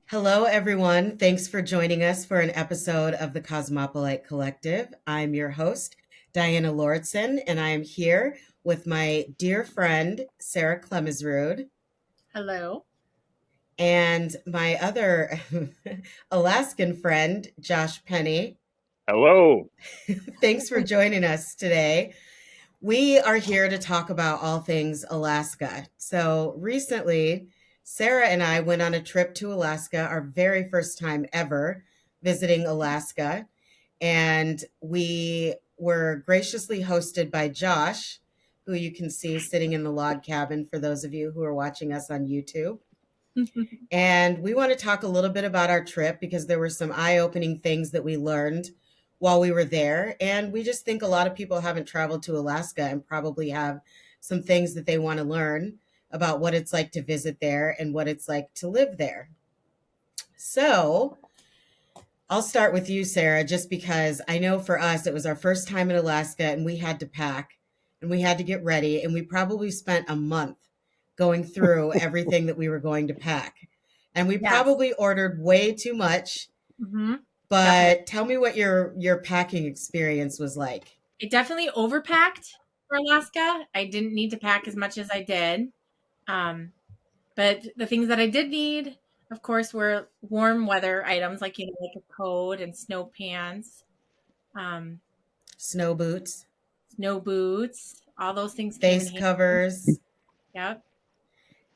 Hello, everyone. Thanks for joining us for an episode of the Cosmopolite Collective. I'm your host, Diana Lauritsen, and I am here with my dear friend, Sarah Clemesrud, Hello. and my other Alaskan friend, Josh Penny. Hello. Thanks for joining us today. We are here to talk about all things Alaska. So recently, Sarah and I went on a trip to Alaska, our very first time ever visiting Alaska. And we were graciously hosted by Josh, who you can see sitting in the log cabin for those of you who are watching us on YouTube. And we want to talk a little bit about our trip because there were some eye opening things that we learned while we were there. And we just think a lot of people haven't traveled to Alaska and probably have some things that they want to learn about what it's like to visit there and what it's like to live there. So I'll start with you, Sarah, just because I know for us it was our first time in Alaska and we had to pack and we had to get ready. And we probably spent a month going through everything that we were going to pack. And we Yes. probably ordered way too much. Mm-hmm. But Definitely. tell me what your packing experience was like. I definitely overpacked for Alaska. I didn't need to pack as much as I did. But the things that I did need, of course, were warm weather items like a coat and snow pants, um, Snow boots, snow boots. All those things came in face handy. covers. Yep.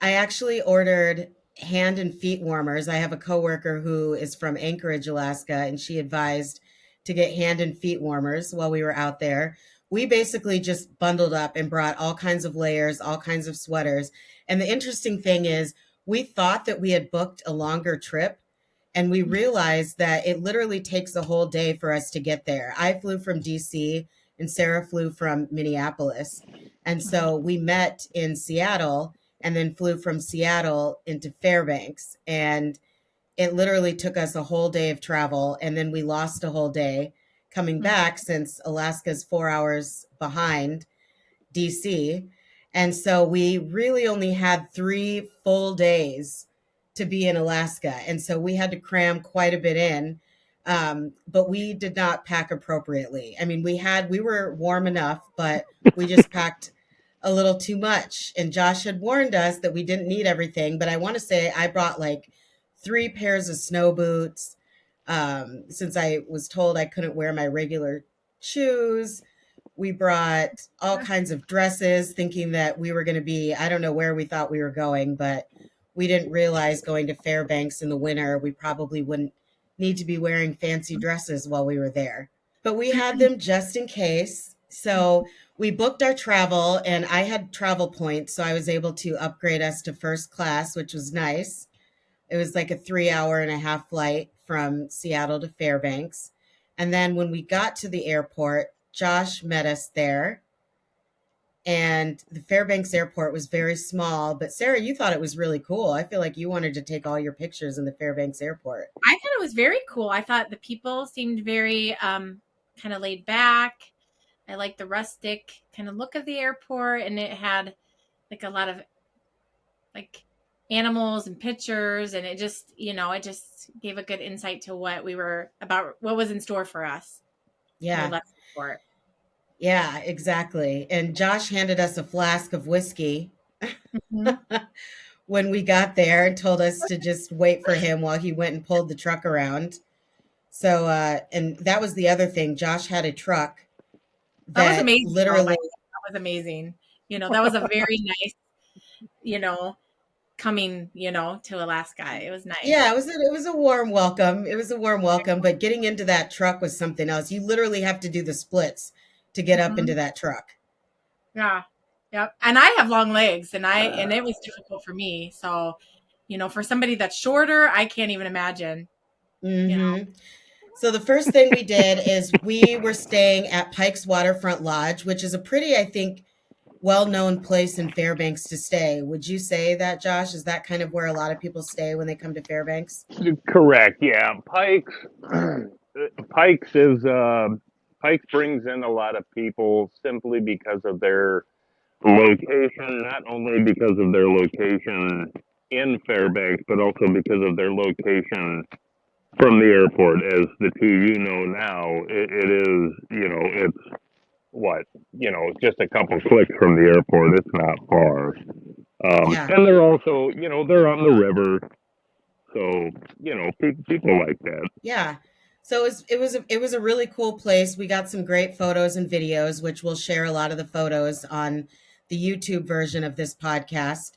I actually ordered hand and feet warmers. I have a coworker who is from Anchorage, Alaska, and she advised to get hand and feet warmers while we were out there. We basically just bundled up and brought all kinds of layers, all kinds of sweaters. And the interesting thing is, we thought that we had booked a longer trip, and we realized that it literally takes a whole day for us to get there. I flew from DC and Sarah flew from Minneapolis. And so we met in Seattle and then flew from Seattle into Fairbanks. And it literally took us a whole day of travel. And then we lost a whole day coming back since Alaska's 4 hours behind DC. And so we really only had 3 full days to be in Alaska. And so we had to cram quite a bit in. But we did not pack appropriately. I mean, we were warm enough, but we just packed a little too much. And Josh had warned us that we didn't need everything. But I want to say I brought like 3 pairs of snow boots, since I was told I couldn't wear my regular shoes. We brought all kinds of dresses, thinking that we were going to be, I don't know where we thought we were going, but we didn't realize going to Fairbanks in the winter, we probably wouldn't need to be wearing fancy dresses while we were there. But we had them just in case. So we booked our travel, and I had travel points. So I was able to upgrade us to first class, which was nice. It was like a 3 hour and a half flight from Seattle to Fairbanks. And then when we got to the airport, Josh met us there. And the Fairbanks airport was very small. But Sarah, you thought it was really cool. I feel like you wanted to take all your pictures in the Fairbanks airport. I thought it was very cool. I thought the people seemed very kind of laid back. I liked the rustic kind of look of the airport, and it had like a lot of like animals and pictures, and it just gave a good insight to what what was in store for us when we Yeah. left the airport. Yeah, exactly. And Josh handed us a flask of whiskey Mm-hmm. when we got there and told us to just wait for him while he went and pulled the truck around. So, and that was the other thing. Josh had a truck That was that amazing. Oh my literally, God, that was amazing. That was a very nice, you know, coming, to Alaska. It was nice. yeah, it was a warm welcome. It was a warm welcome, but getting into that truck was something else. You literally have to do the splits to get up into Hmm. that truck. Yeah. Yep. And I have long legs, and it was difficult for me. So, for somebody that's shorter, I can't even imagine, you know. Hmm. So the first thing we did is we were staying at Pike's Waterfront Lodge, which is a pretty, I think, well-known place in Fairbanks to stay. Would you say that, Josh? Is that kind of where a lot of people stay when they come to Fairbanks? Correct. Yeah. Pikes. Pikes is Pikes brings in a lot of people simply because of their location. Not only because of their location in Fairbanks, but also because of their location from the airport. As the two you know now, it is, it's what, just a couple clicks from the airport. It's not far. Yeah. And they're also, they're on the river. So, people like that. Yeah. So it was a really cool place. We got some great photos and videos, which we'll share a lot of the photos on the YouTube version of this podcast.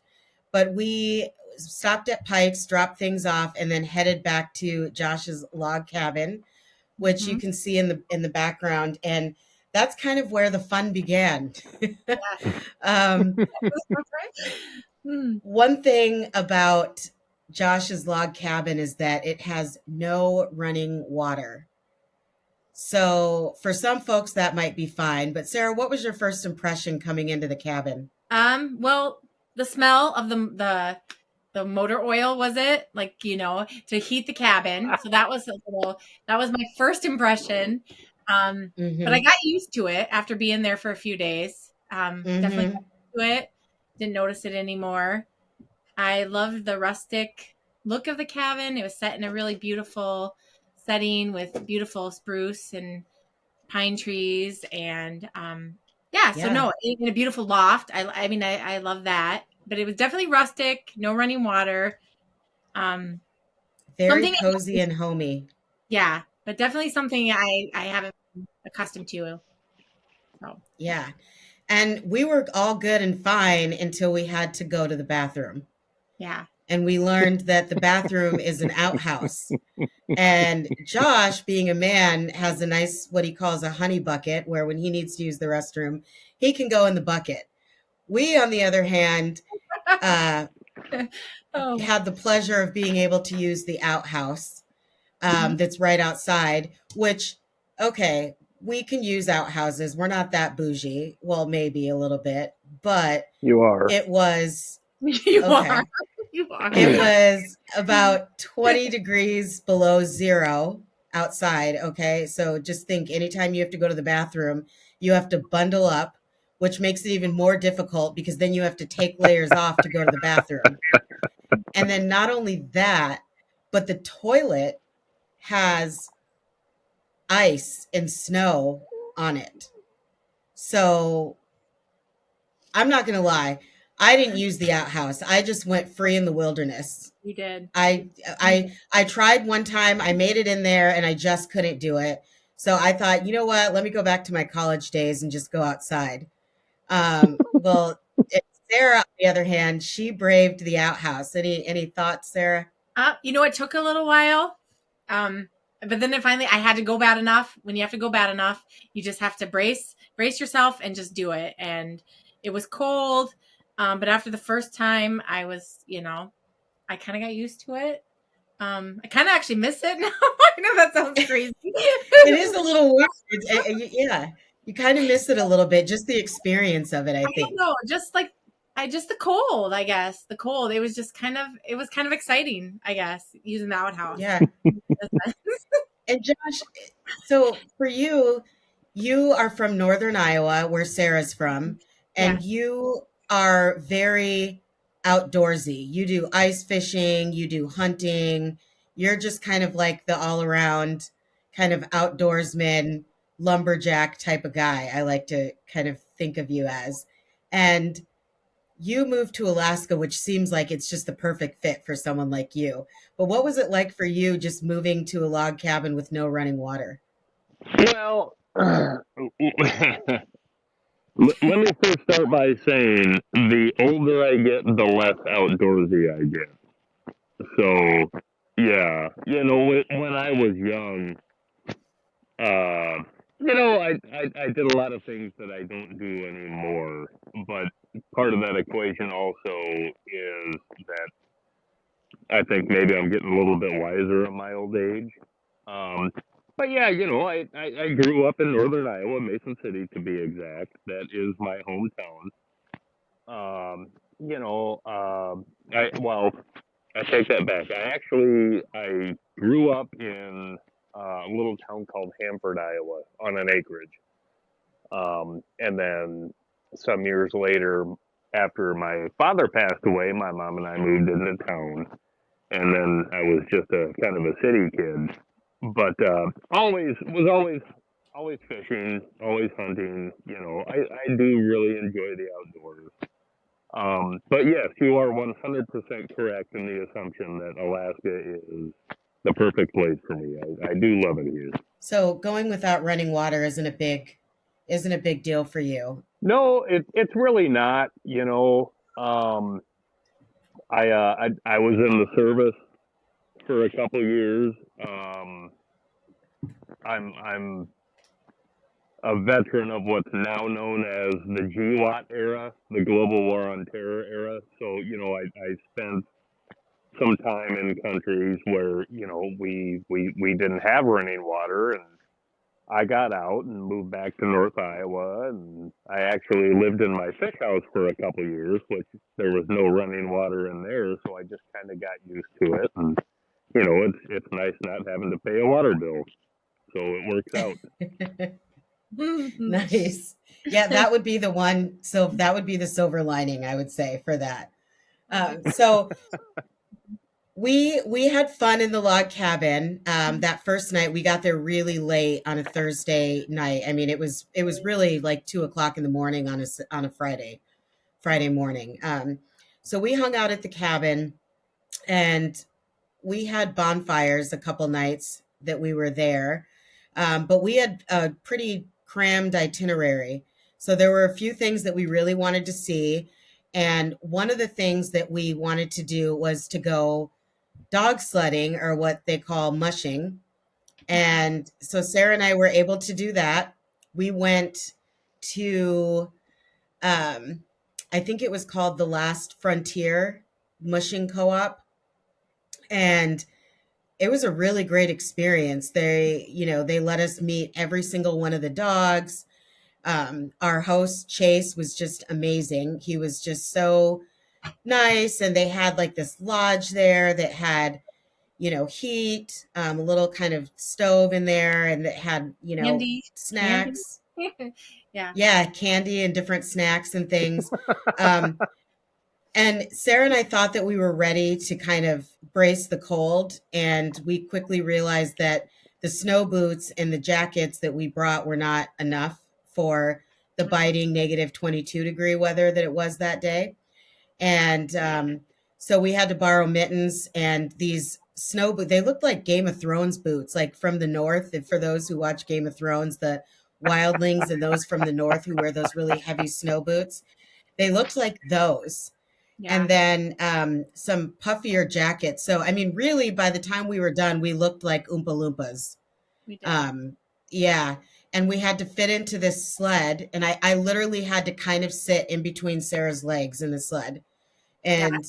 But we stopped at Pikes, dropped things off, and then headed back to Josh's log cabin, which you Hmm. can see in the background, and that's kind of where the fun began. um, Hmm. One thing about Josh's log cabin is that it has no running water. So for some folks that might be fine. But Sarah, what was your first impression coming into the cabin? Well, the smell of the motor oil, was it, like, to heat the cabin. So that was my first impression. But I Mm-hmm. got used to it after being there for a few days. Definitely Mm-hmm. got used to it. Didn't notice it anymore. I loved the rustic look of the cabin. It was set in a really beautiful setting with beautiful spruce and pine trees, and yeah, so Yeah. no, in a beautiful loft. I mean, I love that, but it was definitely rustic, no running water. um Very Something, cozy and homey. yeah, but definitely something I haven't been accustomed to. So Yeah. And we were all good and fine until we had to go to the bathroom. yeah. And we learned that the bathroom is an outhouse. And Josh, being a man, has a nice, what he calls a honey bucket, where when he needs to use the restroom, he can go in the bucket. We, on the other hand, uh, Oh. had the pleasure of being able to use the outhouse Mhm. that's right outside, which, okay, we can use outhouses. We're not that bougie. Well, maybe a little bit, but You are. it was You are. okay. You are. It was about 20 degrees below zero outside. Okay. So just think anytime you have to go to the bathroom, you have to bundle up, which makes it even more difficult because then you have to take layers off to go to the bathroom. And then not only that, but the toilet has ice and snow on it. So I'm not going to lie. I didn't use the outhouse. I just went free in the wilderness. You did. I You I did. I tried one time. I made it in there and I just couldn't do it. So I thought, you know what? Let me go back to my college days and just go outside. Well, Sarah, on the other hand, she braved the outhouse. Any thoughts, Sarah? It took a little while. Um, but then finally I had to go bad enough. When you have to go bad enough, you just have to brace yourself and just do it. And it was cold. But after the first time I kind of got used to it. I kind of actually miss it now. I know that sounds crazy. It is a little weird. Yeah, you kind of miss it a little bit, just the experience of it, I I don't think. know, just like I just the cold, I guess. The cold. It was kind of exciting, I guess, using the outhouse. Yeah. And Josh, so for you, you are from Northern Iowa, where Sarah's from, and Yes. you are very outdoorsy. You do ice fishing, you do hunting. You're just kind of like the all around kind of outdoorsman, lumberjack type of guy. I like to kind of think of you as. And you moved to Alaska, which seems like it's just the perfect fit for someone like you. But what was it like for you just moving to a log cabin with no running water? Well, let me first start by saying the older I get, the less outdoorsy I get. So, yeah, when I was young, uh, I did a lot of things that I don't do anymore. But part of that equation also is that I think maybe I'm getting a little bit wiser at my old age. Um, but yeah, I grew up in northern Iowa, Mason City to be exact. That is my hometown. I take that back. I grew up in a little town called Hanford, Iowa, on an acreage. And then some years later, after my father passed away, my mom and I moved into town, and then I was just a kind of a city kid. But always fishing, always hunting. I do really enjoy the outdoors. But yes, you are 100% correct in the assumption that Alaska is the perfect place for me. I do love it here. So going without running water isn't a big deal for you. No, it's really not. I was in the service for a couple years. I'm a veteran of what's now known as the GWAT era, the Global War on Terror era. So I spent some time in countries where we didn't have running water, and I got out and moved back to North Iowa, and I actually lived in my fish house for a couple of years, which there was no running water in there, so I just kind of got used to it, and it's nice not having to pay a water bill, so it works out. Nice. Yeah, that would be the one. So that would be the silver lining, I would say, for that. So we had fun in the log cabin. That first night, we got there really late on a Thursday night. I mean, it was really like 2 o'clock in the morning on a Friday morning. So we hung out at the cabin, and we had bonfires a couple nights that we were there. But we had a pretty crammed itinerary. So there were a few things that we really wanted to see. And one of the things that we wanted to do was to go dog sledding, or what they call mushing. And so Sarah and I were able to do that. We went to, um, I think it was called the Last Frontier Mushing Co-op. And it was a really great experience. They let us meet every single one of the dogs. Our host, Chase, was just amazing. He was just so nice. And they had like this lodge there that had, heat, a little kind of stove in there, and that had, Candy. snacks. Yeah. Yeah, candy and different snacks and things. Um, and Sarah and I thought that we were ready to kind of brace the cold. And we quickly realized that the snow boots and the jackets that we brought were not enough for the biting -22-degree weather that it was that day. And so we had to borrow mittens and these snow boots. They looked like Game of Thrones boots, like from the north. And for those who watch Game of Thrones, the wildlings and those from the north who wear those really heavy snow boots, they looked like those. Yeah. And then some puffier jackets. So, I mean, really, by the time we were done, we looked like Oompa Loompas. We did. Yeah. And we had to fit into this sled. And I literally had to kind of sit in between Sarah's legs in the sled. Yeah. And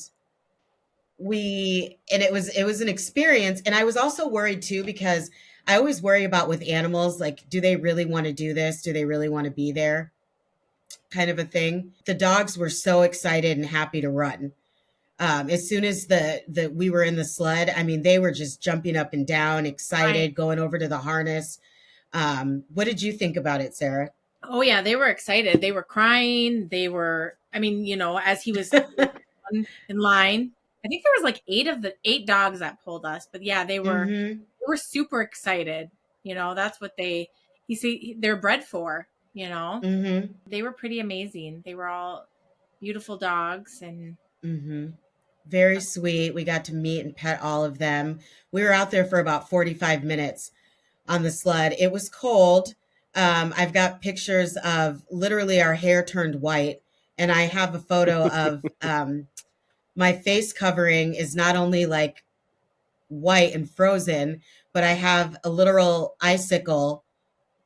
it was an experience. And I was also worried too, because I always worry about with animals, like, do they really want to do this? Do they really want to be there? Kind of a thing. The dogs were so excited and happy to run. As soon as the we were in the sled, I mean, they were just jumping up and down, excited, Right. going over to the harness. What did you think about it, Sarah? Oh yeah, they were excited. They were crying. I mean, as he was in line. I think there was like eight dogs that pulled us, but yeah, they were Mm-hmm. they were super excited. That's what they're bred for. Mm-hmm. They were pretty amazing. They were all beautiful dogs, and Mm-hmm. Very sweet. We got to meet and pet all of them. We were out there for about 45 minutes on the sled. It was cold. I've got pictures of literally our hair turned white. And I have a photo of my face covering is not only like white and frozen, but I have a literal icicle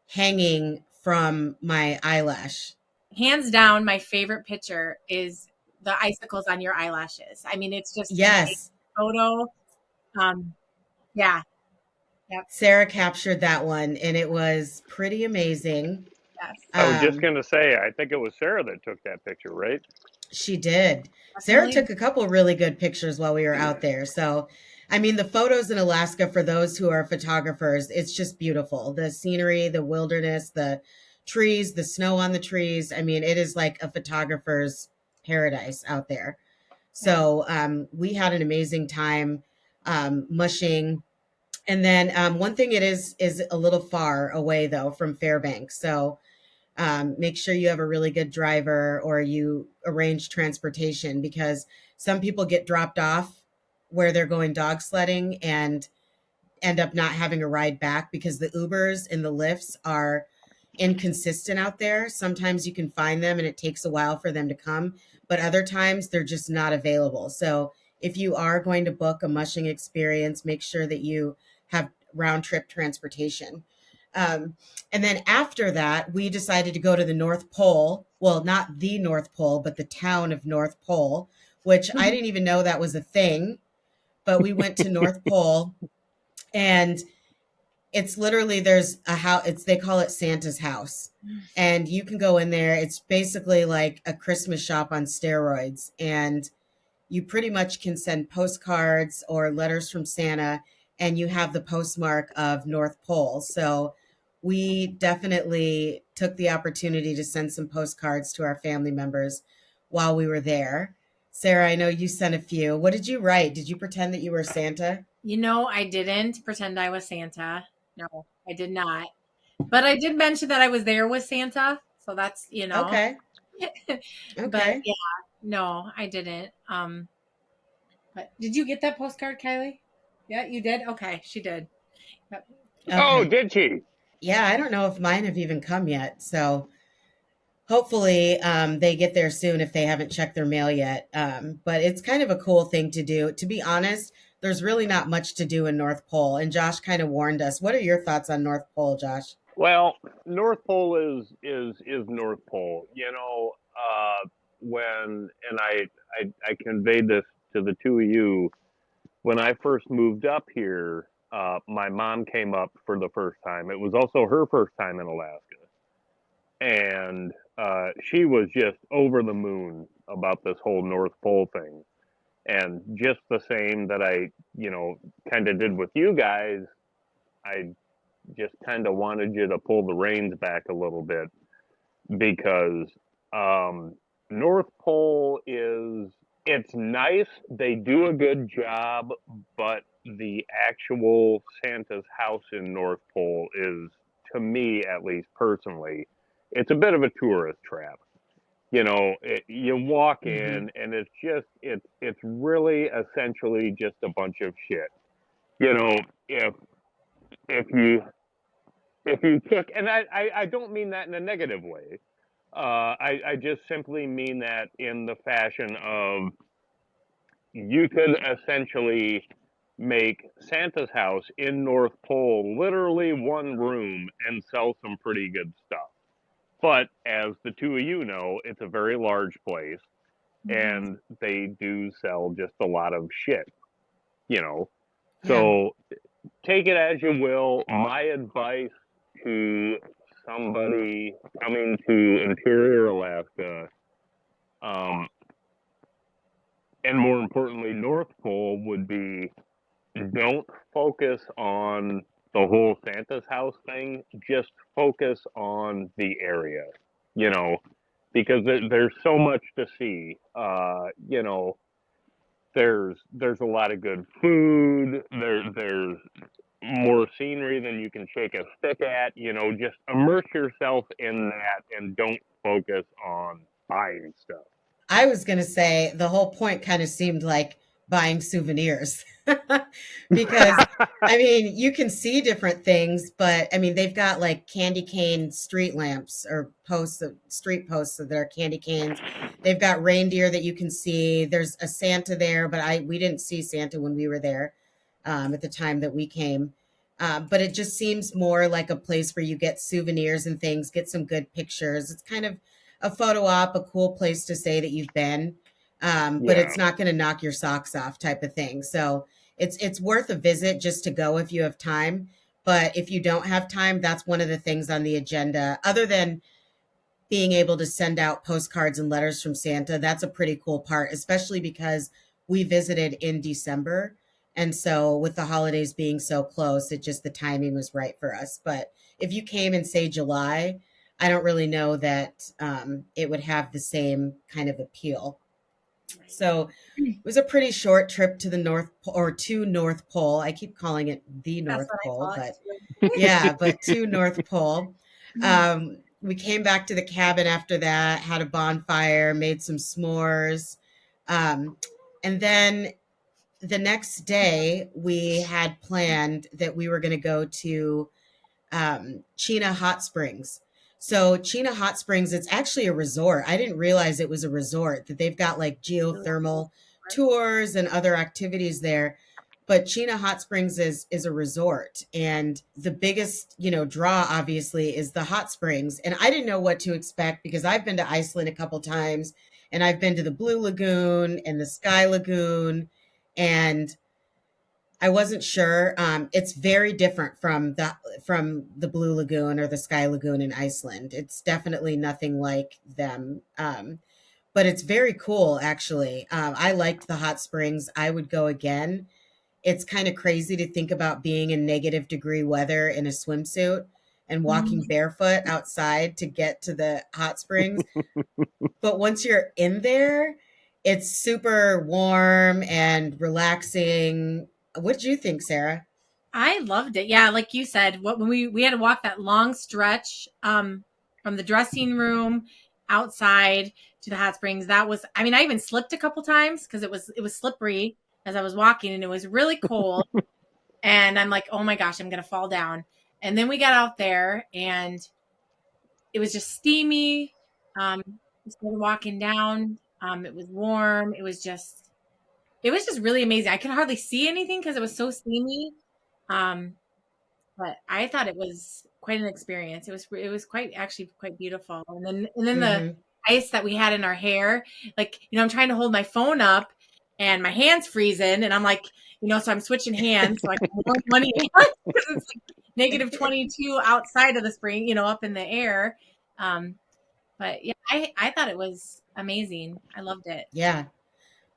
hanging from my eyelash. hands down, my favorite picture is the icicles on your eyelashes. I mean, it's just an amazing Yes, photo. Um, yeah, yep, Sarah captured that one, and it was pretty amazing. yes, I was just Um, going to say, I think it was Sarah that took that picture, right? She did. Sarah definitely. took a couple really good pictures while we were out there. So, I mean, the photos in Alaska, for those who are photographers, it's just beautiful. The scenery, the wilderness, the trees, the snow on the trees. I mean, it is like a photographer's paradise out there. Yeah. So we had an amazing time mushing. And then one thing it is a little far away though from Fairbanks. So make sure you have a really good driver or you arrange transportation because some people get dropped off where they're going dog sledding and end up not having a ride back because the Ubers and the Lyfts are inconsistent out there. Sometimes you can find them and it takes a while for them to come, but other times they're just not available. So if you are going to book a mushing experience, make sure that you have round trip transportation. Um, and then after that, we decided to go to the North Pole. Well, not the North Pole, but the town of North Pole, which I didn't even know that was a thing. But we went to North Pole and it's literally there's a house, it's they call it Santa's house. And you can go in there. It's basically like a Christmas shop on steroids. And you pretty much can send postcards or letters from Santa, and you have the postmark of North Pole. So we definitely took the opportunity to send some postcards to our family members while we were there. Sarah, I know you sent a few. What did you write? Did you pretend that you were Santa? I didn't pretend I was Santa. No, I did not. But I did mention that I was there with Santa. So that's. Okay. But Okay. yeah, no, I didn't. But did you get that postcard, Kylie? Yeah, you did? Okay, she did. Yep. Oh, Okay. did she? Yeah, I don't know if mine have even come yet. So hopefully they get there soon if they haven't checked their mail yet. But it's kind of a cool thing to do. To be honest, there's really not much to do in North Pole. And Josh kind of warned us. What are your thoughts on North Pole, Josh? Well, North Pole is North Pole. When and I conveyed this to the two of you when I first moved up here. My mom came up for the first time. It was also her first time in Alaska, and she was just over the moon about this whole North Pole thing. And just the same that I kind of did with you guys, I just kind of wanted you to pull the reins back a little bit because um, North Pole it's nice. They do a good job, but the actual Santa's house in North Pole is, to me at least personally, it's a bit of a tourist trap. You walk Hmm. in and it's really essentially just a bunch of shit. You know, if if you if you took, and I don't mean that in a negative way. I just simply mean that in the fashion of you could essentially make Santa's house in North Pole literally one room and sell some pretty good stuff. But as the two of you know, it's a very large place Hmm. and they do sell just a lot of shit, you know. Yeah. So take it as you will. My advice to somebody coming to interior Alaska, um, and more importantly, North Pole, would be don't focus on the whole Santa's house thing. Just focus on the area, you know, because there's so much to see. There's a lot of good food. There's more scenery than you can shake a stick at. Just immerse yourself in that and don't focus on buying stuff. I was going to say the whole point kind of seemed like buying souvenirs because I mean, you can see different things, but I mean, they've got like candy cane street lamps or posts of street posts that are candy canes. They've got reindeer that you can see. There's a Santa there, but we didn't see Santa when we were there at the time that we came. But it just seems more like a place where you get souvenirs and things, get some good pictures. It's kind of a photo op, a cool place to say that you've been, but Yeah, it's not going to knock your socks off type of thing. So it's worth a visit just to go if you have time. But if you don't have time, that's one of the things on the agenda. Other than being able to send out postcards and letters from Santa, that's a pretty cool part, especially because we visited in December. And so with the holidays being so close, it just the timing was right for us. But if you came in say July, I don't really know that it would have the same kind of appeal. Right. So it was a pretty short trip to the North Pole, or to North Pole. I keep calling it the That's North what I Pole, call but it yeah, but to North Pole. too. We came back to the cabin after that, had a bonfire, made some s'mores. Um, and then the next day, we had planned that we were going to go to Chena Hot Springs. So Chena Hot Springs, it's actually a resort. I didn't realize it was a resort, that they've got like Really awesome. geothermal tours and other activities there. But Chena Hot Springs is a resort, and the biggest, draw obviously is the hot springs. And I didn't know what to expect because I've been to Iceland a couple times, and I've been to the Blue Lagoon and the Sky Lagoon, and I wasn't sure. It's very different from the Blue Lagoon or the Sky Lagoon in Iceland. It's definitely nothing like them. But it's very cool, actually. I liked the hot springs. I would go again. It's kind of crazy to think about being in negative degree weather in a swimsuit and walking Mhm. barefoot outside to get to the hot springs. But once you're in there, it's super warm and relaxing. What did you think, Sarah? I loved it. Yeah, like you said, when we had to walk that long stretch from the dressing room outside to the hot springs. That was, I mean, I even slipped a couple times because it was slippery as I was walking, and it was really cold. And I'm like, oh my gosh, I'm gonna fall down. And then we got out there, and it was just steamy. We started walking down. It was warm. It was just really amazing. I could hardly see anything because it was so steamy. Um, but I thought it was quite an experience. It was quite actually quite beautiful. And then the Hmm. ice that we had in our hair, like, I'm trying to hold my phone up and my hands freezing, and I'm like, so I'm switching hands so I can warm one hand because it's like -22 outside of the spring, up in the air. Um, but yeah, I thought it was amazing. I loved it. Yeah.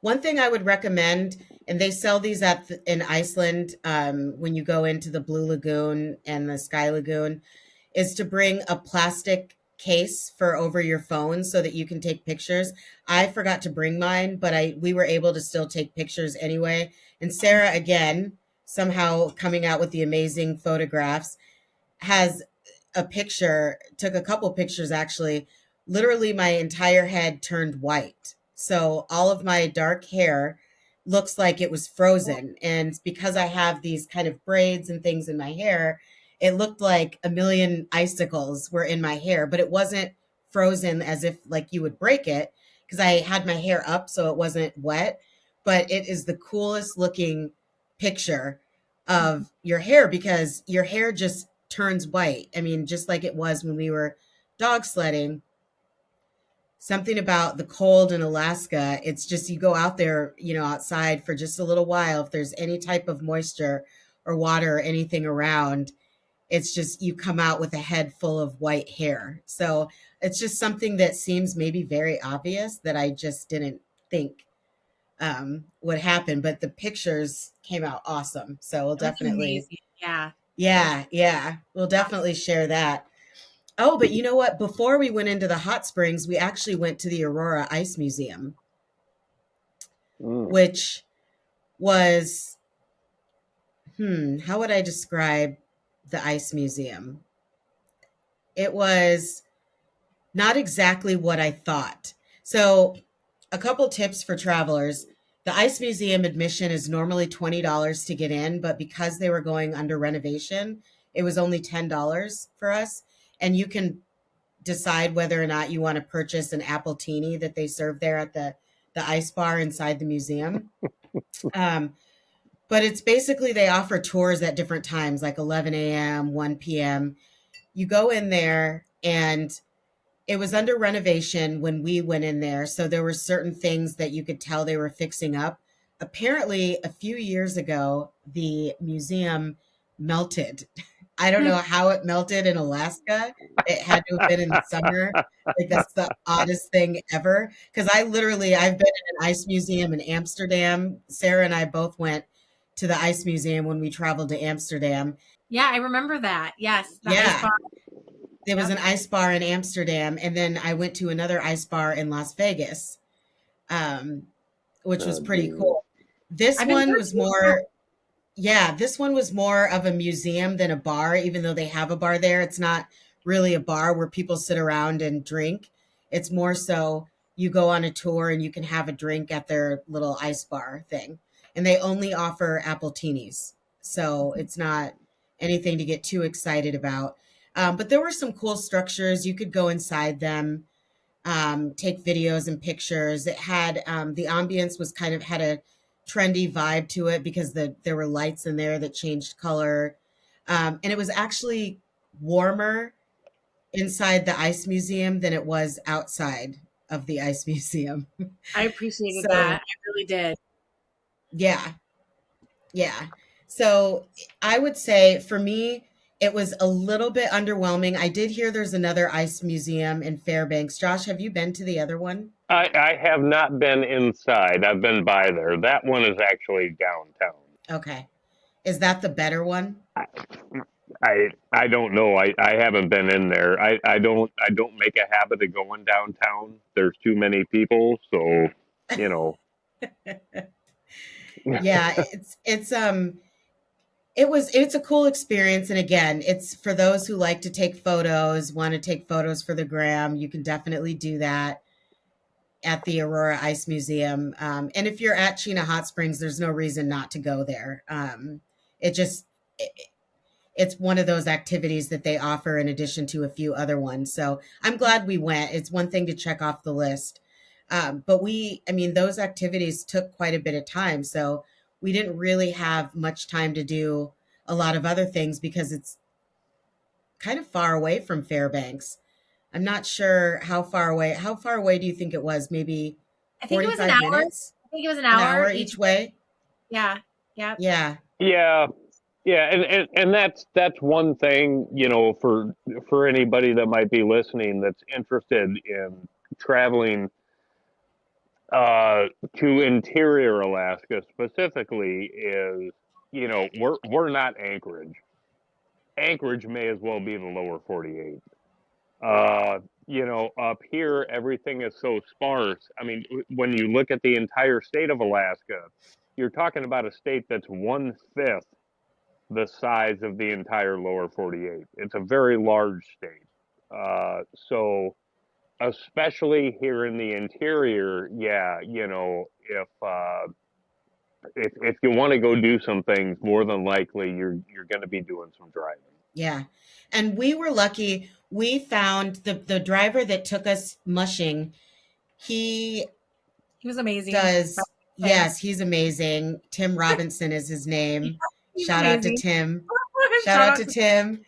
One thing I would recommend, and they sell these in Iceland when you go into the Blue Lagoon and the Sky Lagoon, is to bring a plastic case for over your phone so that you can take pictures. I forgot to bring mine, but we were able to still take pictures anyway. And Sarah, again, somehow coming out with the amazing photographs, has took a couple pictures actually. Literally, my entire head turned white. So all of my dark hair looks like it was frozen. And because I have these kind of braids and things in my hair, it looked like a million icicles were in my hair, but it wasn't frozen as if like you would break it because I had my hair up so it wasn't wet. But it is the coolest looking picture of your hair because your hair just turns white. I mean, just like it was when we were dog sledding. Something about the cold in Alaska, it's just you go out there, outside for just a little while. If there's any type of moisture or water or anything around, it's just you come out with a head full of white hair. So it's just something that seems maybe very obvious that I just didn't think would happen. But the pictures came out awesome. So we'll It was definitely, amazing. Yeah. yeah, yeah, we'll definitely share that. Oh, but you know what? Before we went into the hot springs, we actually went to the Aurora Ice Museum, Mm. which was, how would I describe the Ice Museum? It was not exactly what I thought. So, a couple tips for travelers. The Ice Museum admission is normally $20 to get in, but because they were going under renovation, it was only $10 for us. And you can decide whether or not you want to purchase an apple teeny that they serve there at the ice bar inside the museum. Um, but it's basically they offer tours at different times, like 11 a.m., 1 p.m. You go in there, and it was under renovation when we went in there. So there were certain things that you could tell they were fixing up. Apparently, a few years ago, the museum melted. I don't know how it melted in Alaska. It had to have been in the summer. Like that's the oddest thing ever. Because I've been in an ice museum in Amsterdam. Sarah and I both went to the ice museum when we traveled to Amsterdam. Yeah, I remember that. Yes, the ice Yeah, bar. There was Yep. an ice bar in Amsterdam, and then I went to another ice bar in Las Vegas, um, which was Oh, pretty geez. cool. This I've been one there was too. more, yeah, this one was more of a museum than a bar, even though they have a bar there. It's not really a bar where people sit around and drink. It's more so you go on a tour and you can have a drink at their little ice bar thing. And they only offer appletinis. So it's not anything to get too excited about. But there were some cool structures. You could go inside them, take videos and pictures. It had the ambience was kind of had a trendy vibe to it because there were lights in there that changed color, and it was actually warmer inside the ice museum than it was outside of the ice museum. I appreciated that. So I really did. yeah, yeah. So I would say for me, it was a little bit underwhelming. I did hear there's another ice museum in Fairbanks. Josh, have you been to the other one? I have not been inside. I've been by there. That one is actually downtown. Okay. Is that the better one? I don't know. I haven't been in there. I don't make a habit of going downtown. There's too many people, so you know. Yeah, it's a cool experience, and again, it's for those who like to take photos, want to take photos for the gram, you can definitely do that at the Aurora Ice Museum. And if you're at Chena Hot Springs, there's no reason not to go there. It just it, it's one of those activities that they offer in addition to a few other ones. So I'm glad we went. It's one thing to check off the list. But I mean, those activities took quite a bit of time. So we didn't really have much time to do a lot of other things because it's kind of far away from Fairbanks. I'm not sure how far away. How far away do you think it was? Maybe I think it was an 45 hour. minutes? I think it was an An hour hour each each way. way? Yeah. Yep. Yeah. Yeah, yeah, and that's one thing, for anybody that might be listening that's interested in traveling uh, to interior Alaska specifically is, we're not Anchorage. Anchorage may as well be the lower 48. Uh, up here everything is so sparse. I mean, when you look at the entire state of Alaska, you're talking about a state that's 1/5 the size of the entire lower 48. It's a very large state. So, especially here in the interior, yeah, if you want to go do some things, more than likely you're going to be doing some driving. Yeah. And we were lucky. We found the driver that took us mushing. He He was amazing. does, yes, he's amazing. Tim Robinson is his name. He's Shout out to amazing. Tim. Shout Shout out out to to Tim.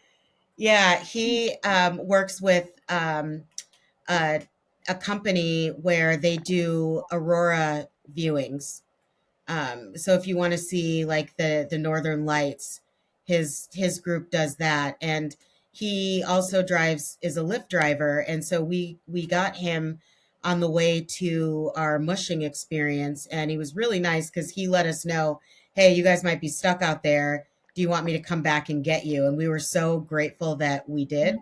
Yeah, he works with a, a company where they do aurora viewings. So if you want to see like the northern lights, his group does that, and he also drives is a Lyft driver, and so we got him on the way to our mushing experience, and he was really nice because he let us know, hey, you guys might be stuck out there. Do you want me to come back and get you? And we were so grateful that we did.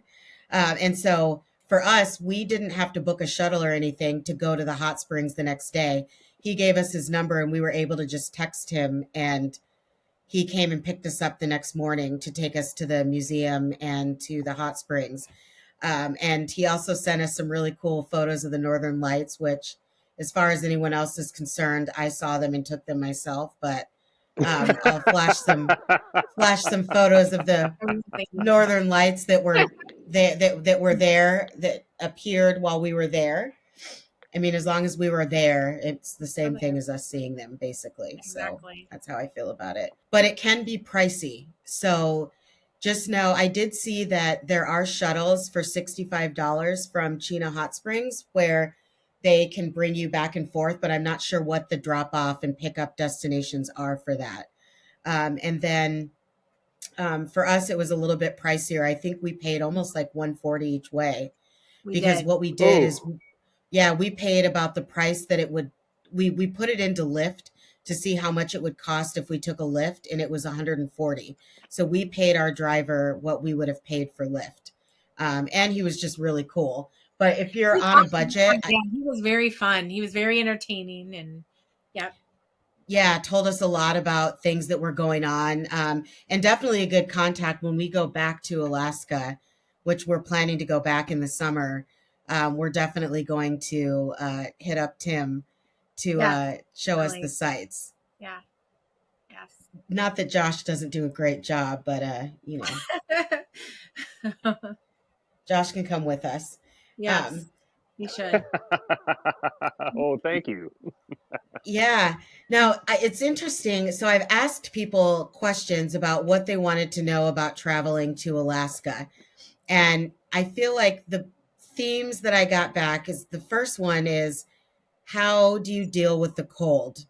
And so for us, we didn't have to book a shuttle or anything to go to the hot springs the next day. He gave us his number and we were able to just text him, and he came and picked us up the next morning to take us to the museum and to the hot springs. And he also sent us some really cool photos of the northern lights, which, as far as anyone else is concerned, I saw them and took them myself. But I'll flash some photos of the amazing. northern lights that were that were there, that appeared while we were there. I mean, as long as we were there, it's the same thing as us seeing them, basically. So Exactly. that's how I feel about it. But it can be pricey. So just know I did see that there are shuttles for $65 from Chena Hot Springs where they can bring you back and forth, but I'm not sure what the drop off and pickup destinations are for that. And then for us, it was a little bit pricier. I think we paid almost like 140 each way We because did. what we did is, Oh, yeah, we paid about the price that it would. We put it into Lyft to see how much it would cost if we took a Lyft, and it was 140. So we paid our driver what we would have paid for Lyft. And he was just really cool. But if you're He's on a awesome. budget, Yeah, he was very fun. He was very entertaining, and yeah, yeah, told us a lot about things that were going on, and definitely a good contact when we go back to Alaska, which we're planning to go back in the summer. We're definitely going to hit up Tim to yeah, show us the definitely. sights. Yeah, yes. Not that Josh doesn't do a great job, but Josh can come with us. Um, Yes, he should. Oh, thank you. Yeah. Now, it's interesting. So I've asked people questions about what they wanted to know about traveling to Alaska. And I feel like the themes that I got back is the first one is, how do you deal with the cold?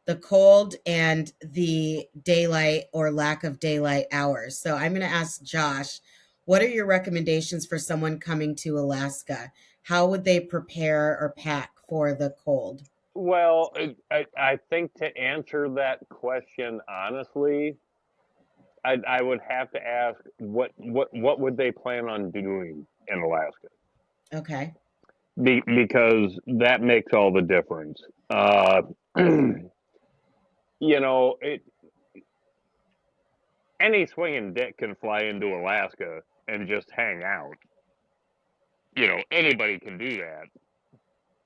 The cold and the daylight or lack of daylight hours. So I'm going to ask Josh, what are your recommendations for someone coming to Alaska? How would they prepare or pack for the cold? Well, I think to answer that question honestly, I would have to ask what would they plan on doing in Alaska? Okay. Because that makes all the difference. You know, any swinging dick can fly into Alaska and just hang out. You know, anybody can do that.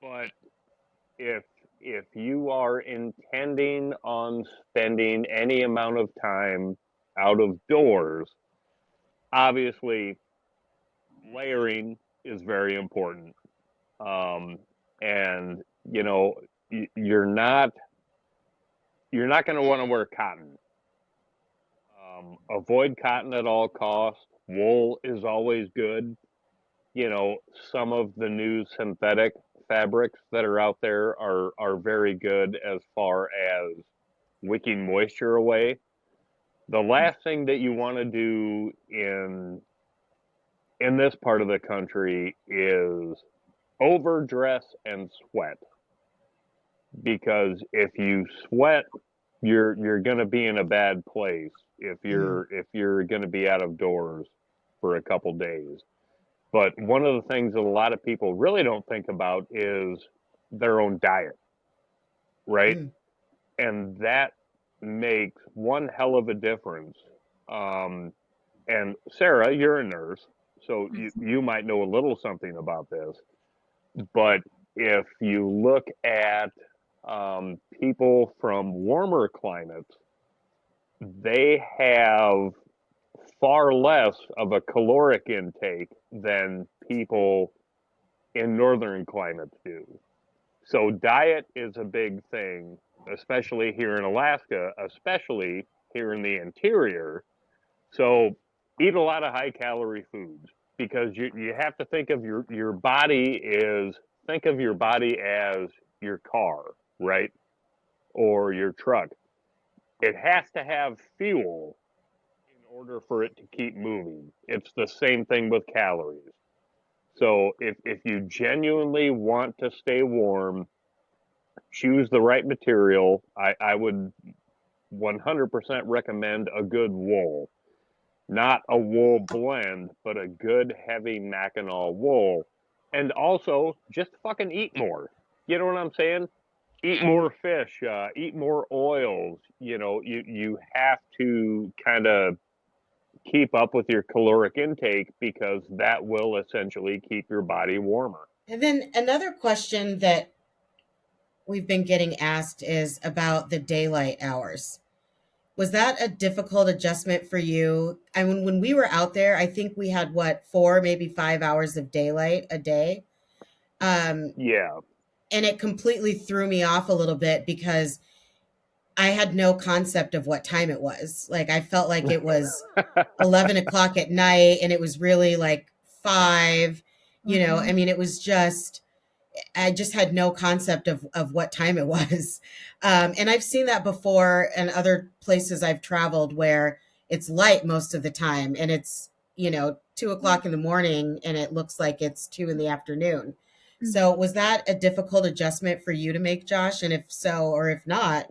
But if if you are intending on spending any amount of time out of doors, obviously layering is very important. Um, and you know, you're not going to want to wear cotton. Avoid cotton at all costs. Wool is always good. You know, some of the new synthetic fabrics that are out there are very good as far as wicking moisture away. The last thing that you want to do in this part of the country is overdress and sweat, because if you sweat, you're going to be in a bad place Mm, if you're going to be out of doors for a couple days. But one of the things that a lot of people really don't think about is their own diet, right? mm, And that makes one hell of a difference. Um, and Sarah, you're a nurse, so you might know a little something about this. But if you look at people from warmer climates, they have far less of a caloric intake than people in northern climates do. So diet is a big thing, especially here in Alaska, especially here in the interior. So eat a lot of high calorie foods, because you have to think of your body is think of your body as your car, right? Or your truck. It has to have fuel in order for it to keep moving. It's the same thing with calories. So if you genuinely want to stay warm, choose the right material. I would 100% recommend a good wool. Not a wool blend, but a good heavy Mackinaw wool. And also, just fucking eat more. You know what I'm saying? Eat more fish, eat more oils. You know, you have to kind of keep up with your caloric intake, because that will essentially keep your body warmer. And then another question that we've been getting asked is about the daylight hours. Was that a difficult adjustment for you? I mean, when we were out there, I think we had what, 4, maybe 5 hours of daylight a day. Um, Yeah. and it completely threw me off a little bit because I had no concept of what time it was. Like, I felt like it was 11 o'clock at night and it was really like 5. Mm-hmm. I mean, it was just, I just had no concept of what time it was. And I've seen that before in other places I've traveled where it's light most of the time and it's, 2 o'clock in the morning and it looks like it's 2 in the afternoon. So Mm-hmm. was that a difficult adjustment for you to make, Josh? And if so, or if not,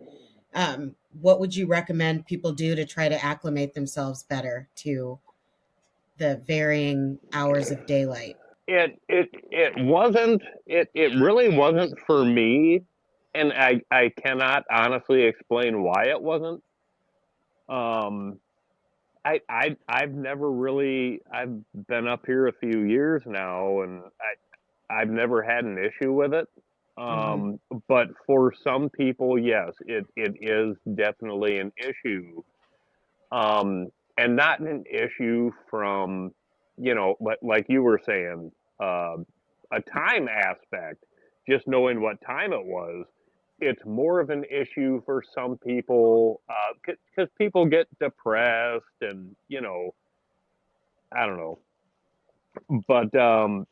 what would you recommend people do to try to acclimate themselves better to the varying hours of daylight? It wasn't it really wasn't for me, and I cannot honestly explain why it wasn't. Um, I've never really I've been up here a few years now, and I've never had an issue with it. Hmm. Um, but for some people, yes, it is definitely an issue. Um, and not an issue from, like you were saying, uh, a time aspect, just knowing what time it was. It's more of an issue for some people because people get depressed and, I don't know. But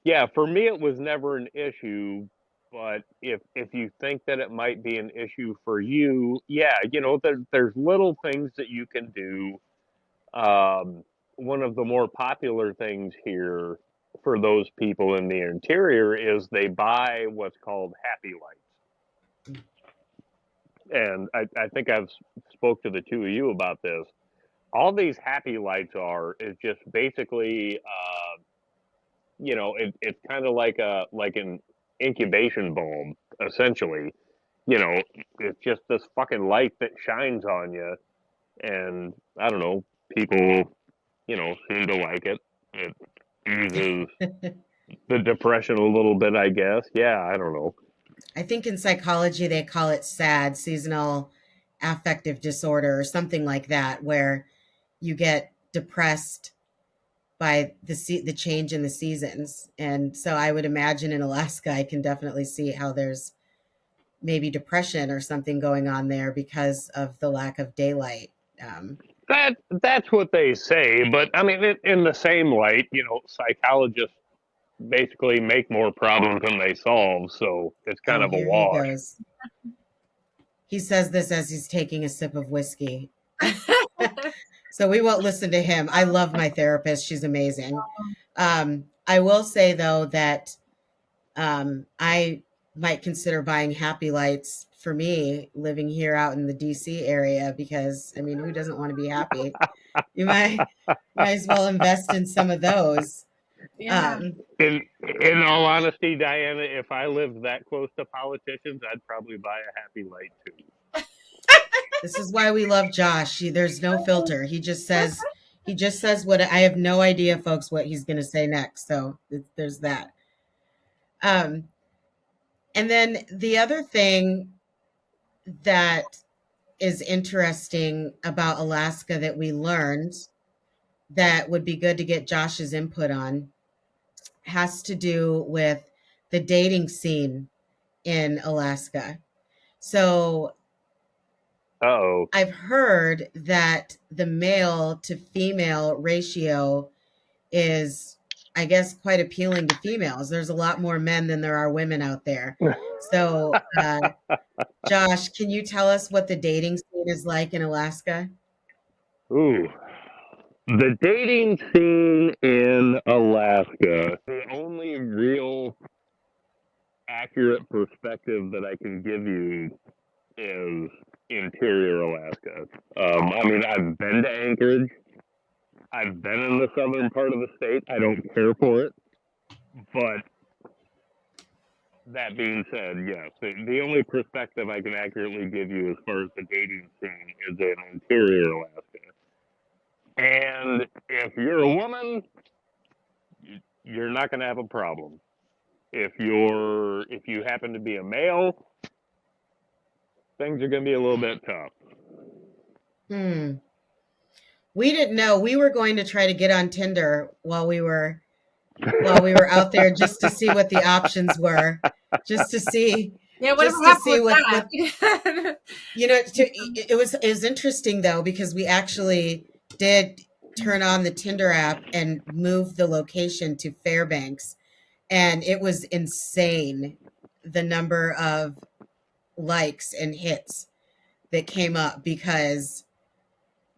yeah, for me, it was never an issue. But if you think that it might be an issue for you, yeah, there's little things that you can do. One of the more popular things here for those people in the interior is they buy what's called happy lights. And I think I've spoke to the two of you about this. All these happy lights are is just basically, it's kind of like an incubation bulb, essentially. You know, it's just this fucking light that shines on you, and I don't know, people, seem to like it. It eases the depression a little bit, I guess. Yeah, I don't know. I think in psychology they call it SAD, seasonal affective disorder, or something like that, where you get depressed by the change in the seasons. And so I would imagine in Alaska, I can definitely see how there's maybe depression or something going on there because of the lack of daylight. Um, That's what they say, but I mean, in the same light, psychologists basically make more problems than they solve, so it's kind oh, of a here he wash. goes. He says this as he's taking a sip of whiskey. So we won't listen to him. I love my therapist. She's amazing. I will say, though, that I might consider buying happy lights for me living here out in the DC area because, I mean, who doesn't want to be happy? You might as well invest in some of those. Yeah. Um, In all honesty, Diana, if I lived that close to politicians, I'd probably buy a happy light too. this is why we love Josh. There's no filter. He just says what I have no idea, folks, what he's going to say next. So there's that. Um, and then the other thing that is interesting about Alaska that we learned that would be good to get Josh's input on has to do with the dating scene in Alaska. So Oh, I've heard that the male to female ratio is, I guess, quite appealing to females. There's a lot more men than there are women out there. So, Josh, can you tell us what the dating scene is like in Alaska? ooh. The dating scene in Alaska, the only real accurate perspective that I can give you is interior Alaska. I mean, I've been to Anchorage. I've been in the southern part of the state. I don't care for it. But that being said, yes, the only perspective I can accurately give you as far as the dating scene is in interior Alaska. And if you're a woman, you're not going to have a problem. If you happen to be a male, things are going to be a little bit tough. Hmm. We didn't know we were going to try to get on Tinder while we were out there just to see what the options were, just to see Yeah, whatever just to happened see with what that? it was interesting though because we actually did turn on the Tinder app and move the location to Fairbanks, and it was insane the number of likes and hits that came up because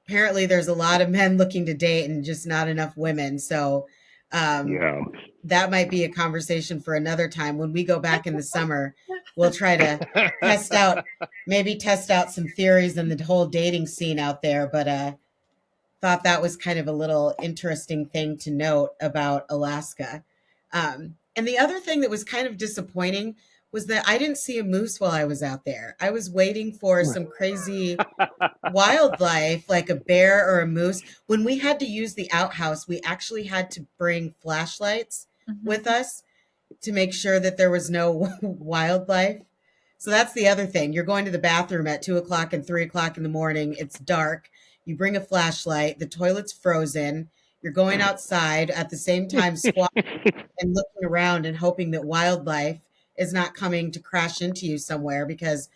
apparently there's a lot of men looking to date and just not enough women. So um, Yeah. that might be a conversation for another time. When we go back in the summer, we'll try to test out, maybe test out some theories in the whole dating scene out there. But thought that was kind of a little interesting thing to note about Alaska. And the other thing that was kind of disappointing was that I didn't see a moose while I was out there. I was waiting for some crazy wildlife like a bear or a moose. When we had to use the outhouse, we actually had to bring flashlights with Mm-hmm. us to make sure that there was no wildlife. So that's the other thing. You're going to the bathroom at 2 o'clock and 3 o'clock in the morning. It's dark. You bring a flashlight. The toilet's frozen. You're going outside at the same time, squatting and looking around and hoping that wildlife is not coming to crash into you somewhere, because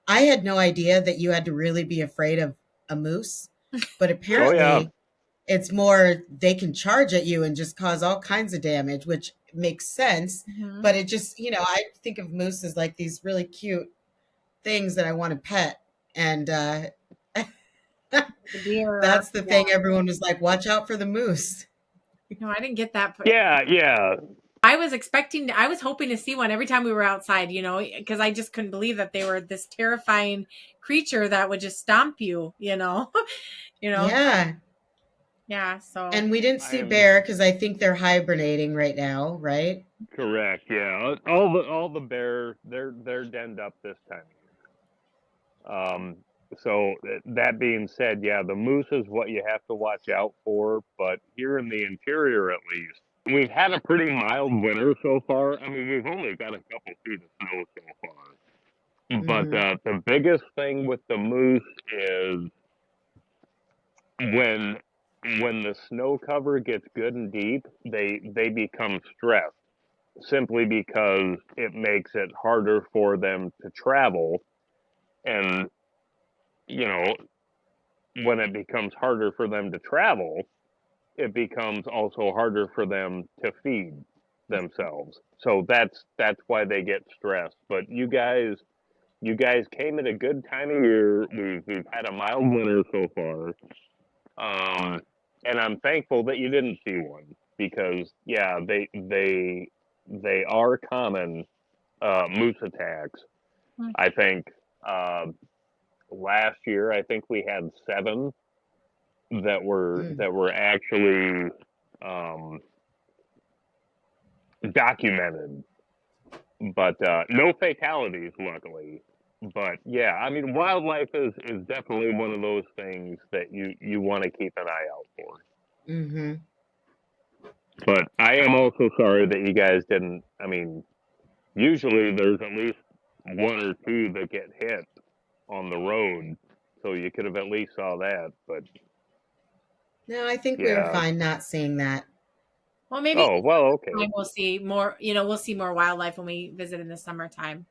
I had no idea that you had to really be afraid of a moose. But Oh yeah. apparently, it's more they can charge at you and just cause all kinds of damage, which makes sense. Mm-hmm. But it just, I think of moose as like these really cute things that I want to pet. And The deer. that's the Yeah. thing. Everyone was like, watch out for the moose. No, I didn't get that. Yeah, yeah. I was expecting, I was hoping to see one every time we were outside, because I just couldn't believe that they were this terrifying creature that would just stomp you, you know. Yeah. Yeah. So And we didn't I see am bear because I think they're hibernating right now, right? correct. Yeah, all the bear they're denned up this time of year. So that being said, yeah, the moose is what you have to watch out for. But here in the interior, at least, we've had a pretty mild winter so far. I mean, we've only got a couple feet of snow so far. But Mm-hmm. the biggest thing with the moose is when when the snow cover gets good and deep, they become stressed simply because it makes it harder for them to travel. And you know, when it becomes harder for them to travel, it becomes also harder for them to feed themselves. So that's why they get stressed. But you guys came at a good time of year. We've had a mild winter so far. And I'm thankful that you didn't see one because yeah, they are common moose attacks. I think uh, last year I think we had 7 that were Mm. that were actually um, documented, but no fatalities, luckily. But yeah, I mean, wildlife is definitely one of those things that you want to keep an eye out for. Mm-hmm. But I am also sorry that you guys didn't. I mean, usually there's at least 1 or 2 that get hit on the road, so you could have at least saw that. But No, I think we were yeah. fine not seeing that. well, maybe Oh well, okay. we'll see more, we'll see more wildlife when we visit in the summertime,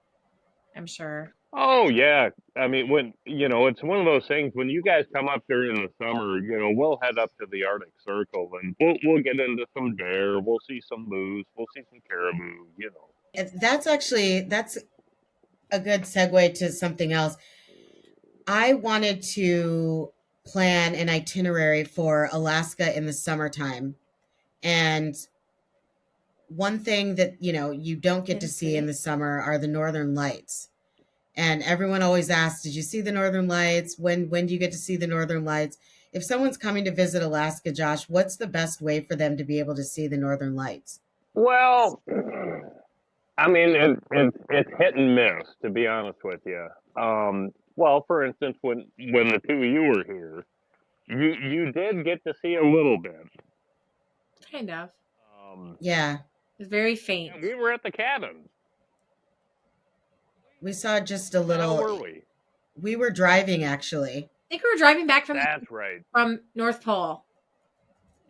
I'm sure. Oh yeah. I mean, when it's one of those things. When you guys come up during the summer, we'll head up to the Arctic Circle and we'll get into some bear. We'll see some moose. We'll see some caribou. That's a good segue to something else. I wanted to plan an itinerary for Alaska in the summertime. And one thing that, you don't get to Didn't see in see. the summer are the northern lights. And everyone always asks, "Did you see the northern lights? When do you get to see the northern lights?" If someone's coming to visit Alaska, Josh, what's the best way for them to be able to see the northern lights? Well, I mean, it's hit and miss, to be honest with you. Well, for instance, when the 2 of you were here, you did get to see a little bit. Kind of. Um, Yeah, It's very yeah, faint. we were at the cabin. we saw just a Where the hell little. were we? We were driving actually. I think we were driving back That's right. from North Pole,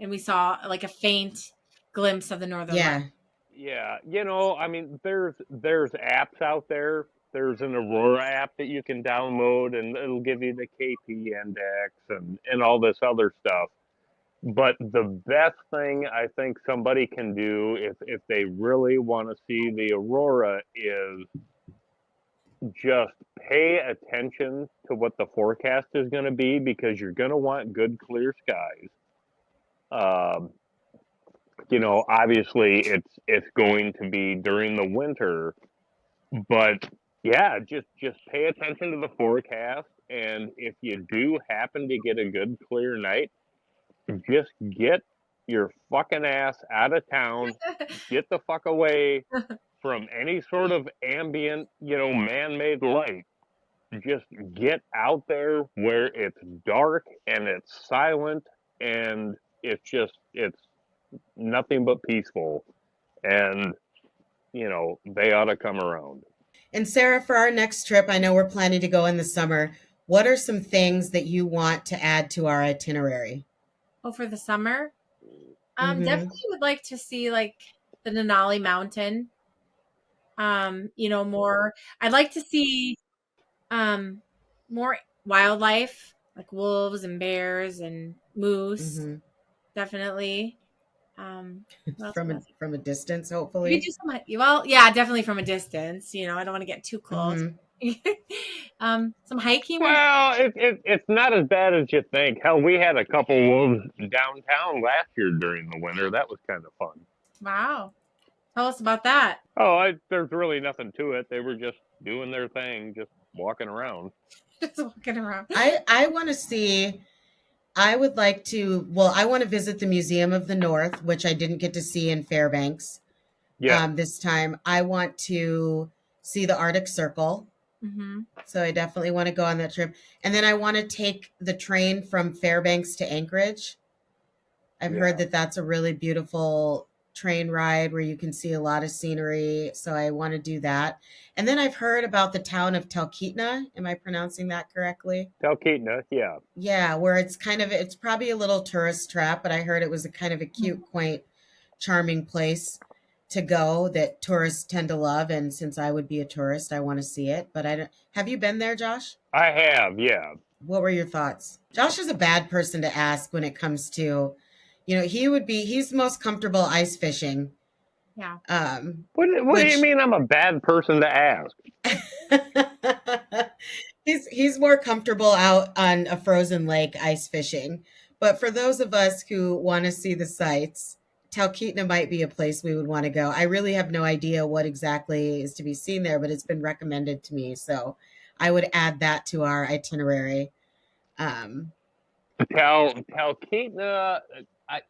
and we saw like a faint glimpse of the northern light. Yeah. Yeah, I mean, there's apps out there. There's an Aurora app that you can download, and it'll give you the KP index and all this other stuff. But the best thing I think somebody can do if they really want to see the aurora is just pay attention to what the forecast is going to be because you're going to want good clear skies. Um, obviously it's going to be during the winter, but yeah, just pay attention to the forecast, and if you do happen to get a good clear night, just get your fucking ass out of town, get the fuck away from any sort of ambient, man-made light. Just get out there where it's dark and it's silent and it's nothing but peaceful. And, they ought to come around. And Sarah, for our next trip, I know we're planning to go in the summer. What are some things that you want to add to our itinerary? Oh, for the summer? Mm-hmm. Definitely would like to see like the Denali Mountain. More. I'd like to see more wildlife like wolves and bears and moose. Mm-hmm. Definitely. What else would I like? From a distance, Maybe hopefully. do some. Well, yeah, definitely from a distance. I don't want to get too close. Mm-hmm. Some hiking would. Well, it's not as bad as you think. Hell, we had a couple wolves downtown last year during the winter. That was kind of fun. Wow. Tell us about that. Oh, there's really nothing to it. They were just doing their thing, just walking around. Just walking around. I want to see. I would like to. Well, I want to visit the Museum of the North, which I didn't get to see in Fairbanks Yeah, this time. I want to see the Arctic Circle. Mm-hmm. So I definitely want to go on that trip. And then I want to take the train from Fairbanks to Anchorage. I've yeah. heard that that's a really beautiful train ride where you can see a lot of scenery. So I want to do that. And then I've heard about the town of Talkeetna. Am I pronouncing that correctly? Talkeetna, yeah. Yeah, where it's probably a little tourist trap, but I heard it was a kind of a cute, quaint, charming place to go that tourists tend to love. And since I would be a tourist, I want to see it. But I don't. Have you been there, Josh? I have, yeah. What were your thoughts? Josh is a bad person to ask when it comes to, he's most comfortable ice fishing. Yeah. What do you Which mean I'm a bad person to ask? he's more comfortable out on a frozen lake ice fishing. But for those of us who want to see the sights, Talkeetna might be a place we would want to go. I really have no idea what exactly is to be seen there, but it's been recommended to me, so I would add that to our itinerary. Um, Talkeetna, I,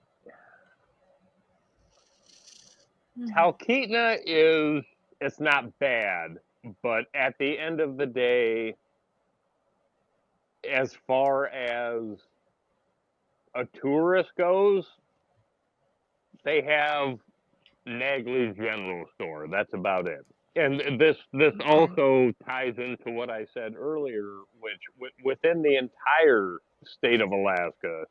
Talkeetna it's not bad, but at the end of the day, as far as a tourist goes, they have Nagley's General Store. That's about it. And this Okay. also ties into what I said earlier, which within the entire state of Alaska,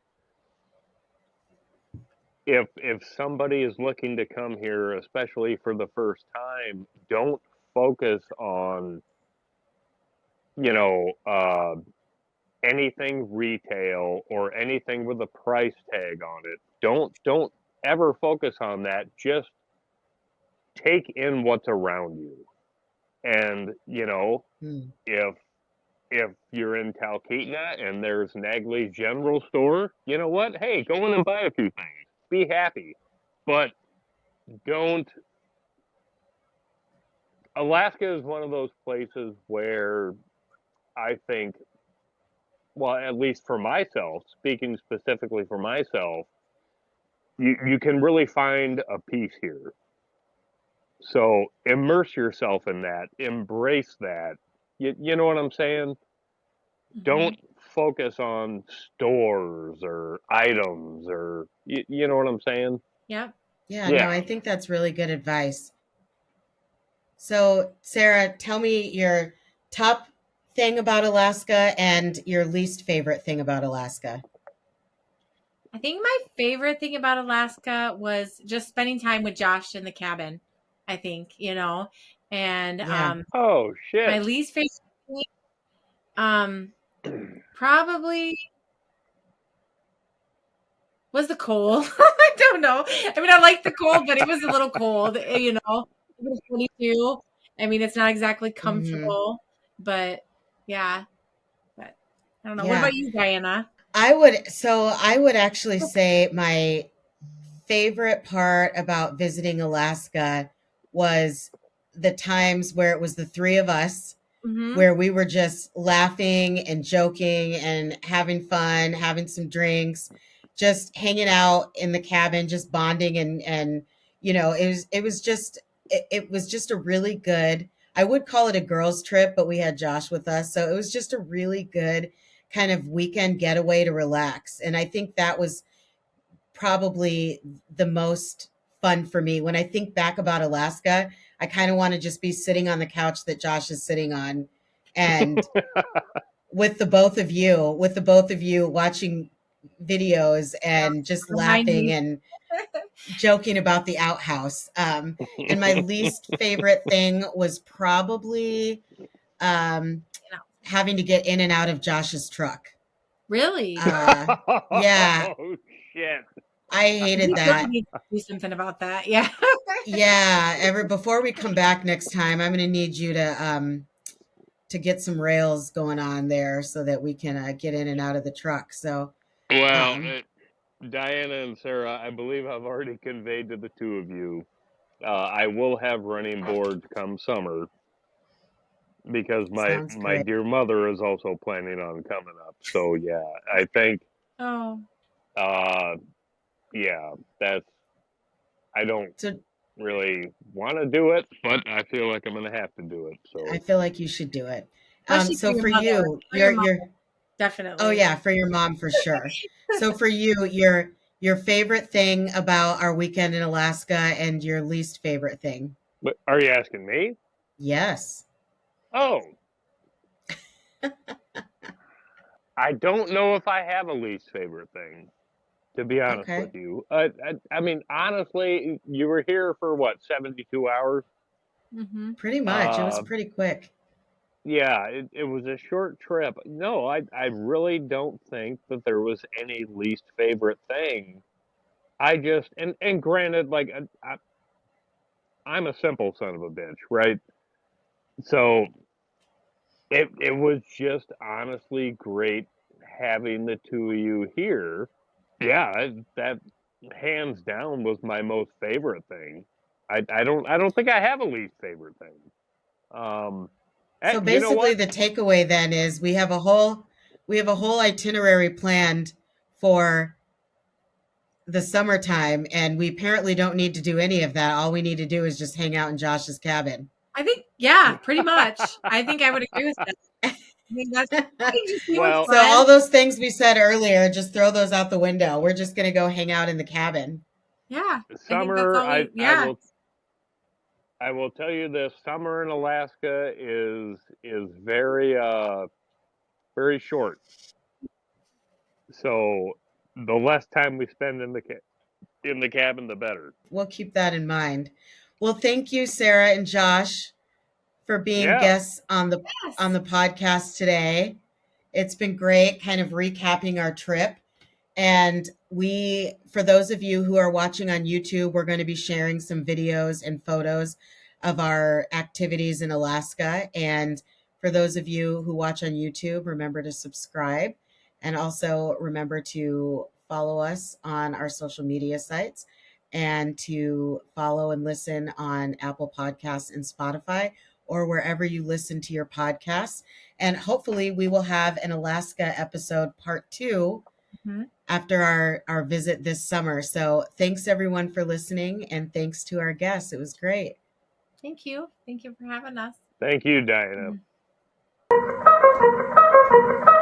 if somebody is looking to come here, especially for the first time, don't focus on you know anything retail or anything with a price tag on it. Don't ever focus on that. Just take in what's around you. And hmm. if if you're in Talkeetna and there's Nagley's General Store, you know what? Hey, go in and buy a few things. Be happy. But don't Alaska is one of those places where I think, well, at least for myself, speaking specifically for myself, you can really find a peace here. So immerse yourself in that, embrace that. You know what I'm saying? Mm-hmm. Don't focus on stores or items or you know what I'm saying? Yep. Yeah, no, Yeah. I think that's really good advice. So, Sarah, tell me your top thing about Alaska and your least favorite thing about Alaska. I think my favorite thing about Alaska was just spending time with Josh in the cabin. I think, and Yeah. Oh my shit. least favorite thing, um, probably was the cold. I don't know. I mean, I like the cold, but it was a little cold, It was 22. I mean, it's not exactly Hmm. comfortable, but yeah, but I don't know. What Yeah. about you, Diana? I would actually say my favorite part about visiting Alaska was the times where it was the three of us, Mm-hmm. where we were just laughing and joking and having fun, having some drinks, just hanging out in the cabin, just bonding, and it was just a really good, I would call it a girls trip, but we had Josh with us, so it was just a really good kind of weekend getaway to relax. And I think that was probably the most fun for me. When I think back about Alaska, I kind of want to just be sitting on the couch that Josh is sitting on, and with the both of you watching videos and just Remind laughing me. and joking about the outhouse. And my least favorite thing was probably um, You know, having to get in and out of Josh's truck. really, Yeah, Oh shit! I hated we really that. need to do something about that. Yeah. Yeah, before we come back next time, I'm going to need you to get some rails going on there so that we can get in and out of the truck. So, Well, um, Diana and Sarah, I believe I've already conveyed to the two of you. I will have running boards come summer because sounds my great. dear mother is also planning on coming up. So yeah, I think Oh, uh, yeah, that's I don't So really want to do it, but I feel like I'm gonna have to do it. I So feel like you should do it. especially for So your for mother. you, For your mom, oh definitely. yeah, for your mom for sure. So for you, your favorite thing about our weekend in Alaska and your least favorite thing. but are you asking me? Yes. Oh, I don't know if I have a least favorite thing, to be honest Okay. with you. I mean, honestly, you were here for what, 72 hours? Mm-hmm. Pretty much. It was Uh, pretty quick. yeah, it was a short trip. No, I really don't think that there was any least favorite thing. I just, and granted, like, I'm a simple son of a bitch, right? So it was just honestly great having the two of you here. Yeah, that hands down was my most favorite thing. I don't think I have a least favorite thing. Um, So you know basically what? the takeaway then is we have a whole itinerary planned for the summertime, and we apparently don't need to do any of that. All we need to do is just hang out in Josh's cabin. I think, yeah, pretty much. I think I would agree with that. I think that's just be more Well, So all fun. those things we said earlier, just throw those out the window. We're just going to go hang out in the cabin. Yeah, I think that's summer, all we. I Yeah, I will tell you this: summer in Alaska is very very short. So the less time we spend in the cabin, the better. We'll keep that in mind. Well, thank you, Sarah and Josh, for being Yeah. guests on yes. the podcast today. It's been great kind of recapping our trip. And for those of you who are watching on YouTube, we're going to be sharing some videos and photos of our activities in Alaska. And for those of you who watch on YouTube, remember to subscribe and also remember to follow us on our social media sites and to follow and listen on Apple Podcasts and Spotify or wherever you listen to your podcasts. And hopefully, we will have an Alaska episode part 2 Mm-hmm. after our visit this summer. So thanks everyone for listening, and thanks to our guests. It was great. Thank you. Thank you for having us. Thank you, Diana. Mhm.